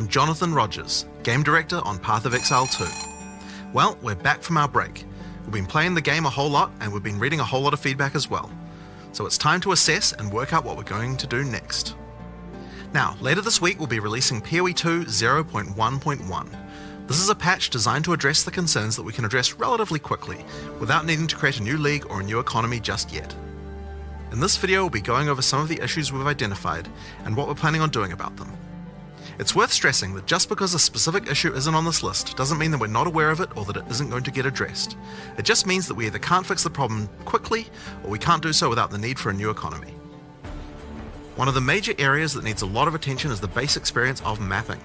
I'm Jonathan Rogers, Game Director on Path of Exile 2. Well, we're back from our break. We've been playing the game a whole lot and we've been reading a whole lot of feedback as well. So it's time to assess and work out what we're going to do next. Now, later this week we'll be releasing PoE 2 0.1.1. This is a patch designed to address the concerns that we can address relatively quickly, without needing to create a new league or a new economy just yet. In this video we'll be going over some of the issues we've identified and what we're planning on doing about them. It's worth stressing that just because a specific issue isn't on this list doesn't mean that we're not aware of it or that it isn't going to get addressed. It just means that we either can't fix the problem quickly or we can't do so without the need for a new economy. One of the major areas that needs a lot of attention is the base experience of mapping.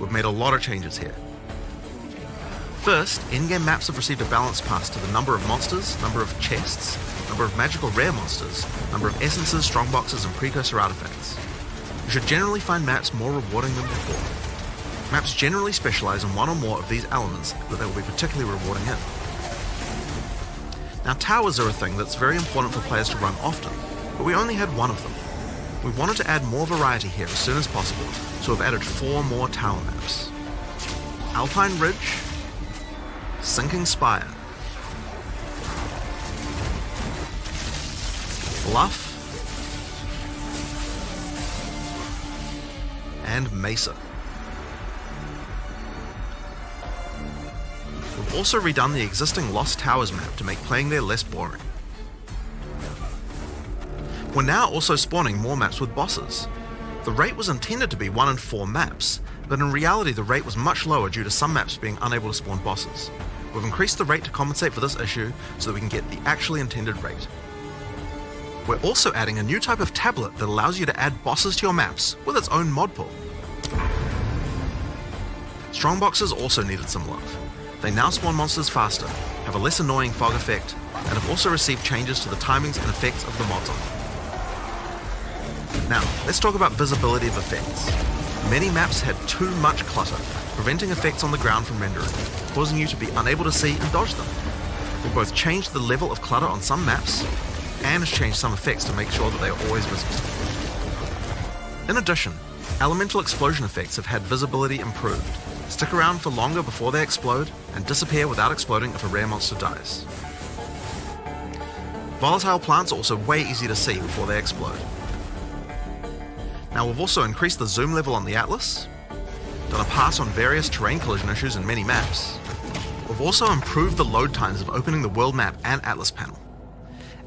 We've made a lot of changes here. First, in-game maps have received a balance pass to the number of monsters, number of chests, number of magical rare monsters, number of essences, strongboxes and precursor artifacts. You should generally find maps more rewarding than before. Maps generally specialize in one or more of these elements that they will be particularly rewarding in. Now, towers are a thing that's very important for players to run often, but we only had one of them. We wanted to add more variety here as soon as possible, so we've added 4 more tower maps. Alpine Ridge, Sinking Spire, Bluff, and Mesa. We've also redone the existing Lost Towers map to make playing there less boring. We're now also spawning more maps with bosses. The rate was intended to be 1 in 4 maps, but in reality the rate was much lower due to some maps being unable to spawn bosses. We've increased the rate to compensate for this issue so that we can get the actually intended rate. We're also adding a new type of tablet that allows you to add bosses to your maps with its own mod pool. Strongboxes also needed some love. They now spawn monsters faster, have a less annoying fog effect, and have also received changes to the timings and effects of the mods on them. Now, let's talk about visibility of effects. Many maps had too much clutter, preventing effects on the ground from rendering, causing you to be unable to see and dodge them. We've both changed the level of clutter on some maps and changed some effects to make sure that they are always visible. In addition, elemental explosion effects have had visibility improved. Stick around for longer before they explode, and disappear without exploding if a rare monster dies. Volatile plants are also way easier to see before they explode. Now we've also increased the zoom level on the Atlas, done a pass on various terrain collision issues in many maps. We've also improved the load times of opening the world map and Atlas panel.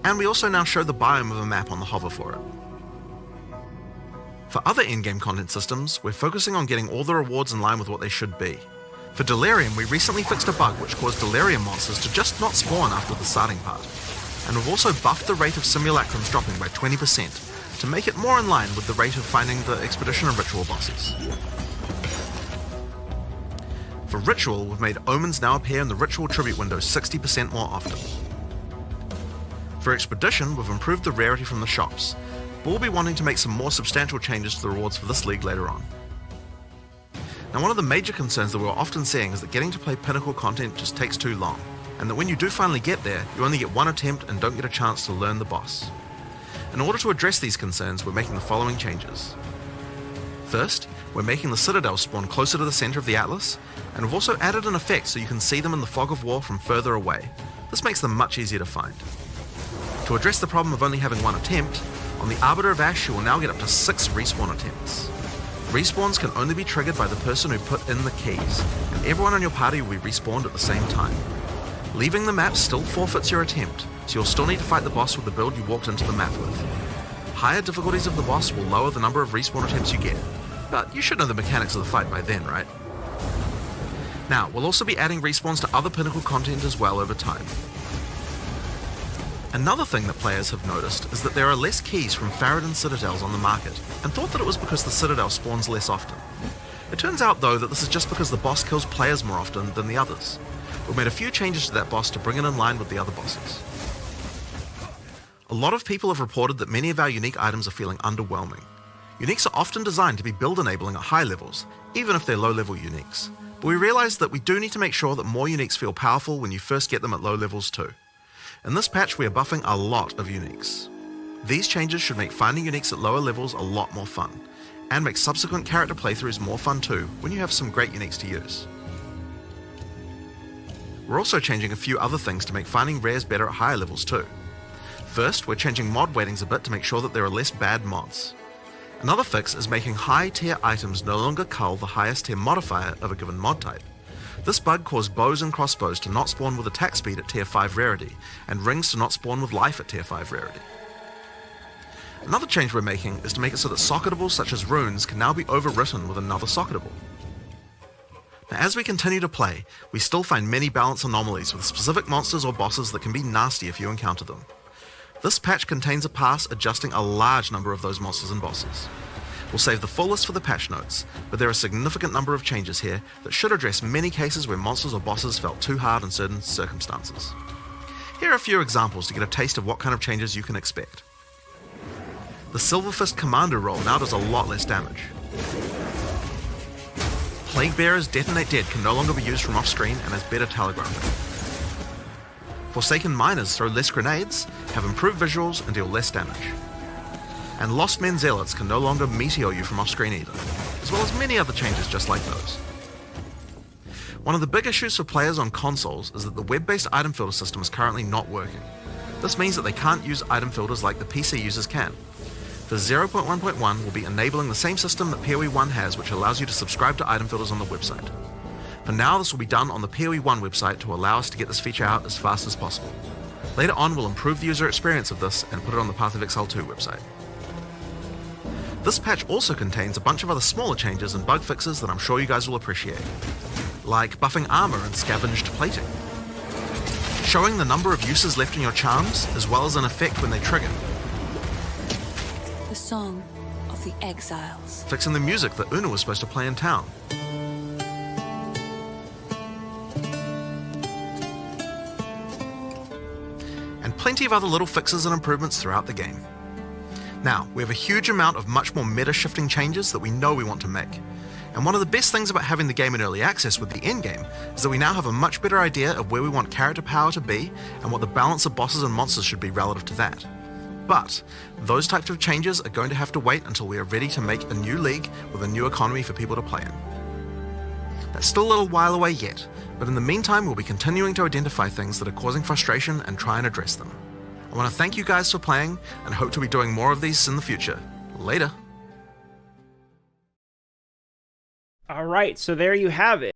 And we also now show the biome of a map on the hover for it. For other in-game content systems, we're focusing on getting all the rewards in line with what they should be. For Delirium, we recently fixed a bug which caused Delirium monsters to just not spawn after the starting part. And we've also buffed the rate of simulacrums dropping by 20% to make it more in line with the rate of finding the Expedition and Ritual bosses. For Ritual, we've made omens now appear in the Ritual tribute window 60% more often. For Expedition, we've improved the rarity from the shops, but we'll be wanting to make some more substantial changes to the rewards for this league later on. Now, one of the major concerns that we're often seeing is that getting to play Pinnacle content just takes too long, and that when you do finally get there, you only get one attempt and don't get a chance to learn the boss. In order to address these concerns, we're making the following changes. First, we're making the Citadel spawn closer to the center of the Atlas, and we've also added an effect so you can see them in the fog of war from further away. This makes them much easier to find. To address the problem of only having one attempt, on the Arbiter of Ash you will now get up to 6 respawn attempts. Respawns can only be triggered by the person who put in the keys, and everyone on your party will be respawned at the same time. Leaving the map still forfeits your attempt, so you'll still need to fight the boss with the build you walked into the map with. Higher difficulties of the boss will lower the number of respawn attempts you get, but you should know the mechanics of the fight by then, right? Now, we'll also be adding respawns to other Pinnacle content as well over time. Another thing that players have noticed is that there are less keys from Faradin Citadels on the market, and thought that it was because the Citadel spawns less often. It turns out though that this is just because the boss kills players more often than the others. We've made a few changes to that boss to bring it in line with the other bosses. A lot of people have reported that many of our unique items are feeling underwhelming. Uniques are often designed to be build enabling at high levels, even if they're low level uniques. But we realised that we do need to make sure that more uniques feel powerful when you first get them at low levels too. In this patch we are buffing a lot of uniques. These changes should make finding uniques at lower levels a lot more fun, and make subsequent character playthroughs more fun too when you have some great uniques to use. We're also changing a few other things to make finding rares better at higher levels too. First, we're changing mod weightings a bit to make sure that there are less bad mods. Another fix is making high tier items no longer cull the highest tier modifier of a given mod type. This bug caused bows and crossbows to not spawn with attack speed at tier 5 rarity, and rings to not spawn with life at tier 5 rarity. Another change we're making is to make it so that socketables such as runes can now be overwritten with another socketable. Now, as we continue to play, we still find many balance anomalies with specific monsters or bosses that can be nasty if you encounter them. This patch contains a pass adjusting a large number of those monsters and bosses. We'll save the full list for the patch notes, but there are a significant number of changes here that should address many cases where monsters or bosses felt too hard in certain circumstances. Here are a few examples to get a taste of what kind of changes you can expect. The Silver Fist Commander roll now does a lot less damage. Plague Bearer's Detonate Dead can no longer be used from off-screen and has better telegraphing. Forsaken Miners throw less grenades, have improved visuals, and deal less damage. And Lost Men Zealots can no longer meteor you from off-screen either, as well as many other changes just like those. One of the big issues for players on consoles is that the web-based item filter system is currently not working. This means that they can't use item filters like the PC users can. For 0.1.1, we'll be enabling the same system that PoE 1 has, which allows you to subscribe to item filters on the website. For now, this will be done on the PoE 1 website to allow us to get this feature out as fast as possible. Later on, we'll improve the user experience of this and put it on the Path of Exile 2 website. This patch also contains a bunch of other smaller changes and bug fixes that I'm sure you guys will appreciate, like buffing armor and scavenged plating, showing the number of uses left in your charms, as well as an effect when they trigger, The Song of the Exiles, fixing the music that Una was supposed to play in town, and plenty of other little fixes and improvements throughout the game. Now, we have a huge amount of much more meta-shifting changes that we know we want to make. And one of the best things about having the game in early access with the endgame is that we now have a much better idea of where we want character power to be and what the balance of bosses and monsters should be relative to that. But those types of changes are going to have to wait until we are ready to make a new league with a new economy for people to play in. That's still a little while away yet, but in the meantime we'll be continuing to identify things that are causing frustration and try and address them. I want to thank you guys for playing and hope to be doing more of these in the future. Later. All right, so there you have it.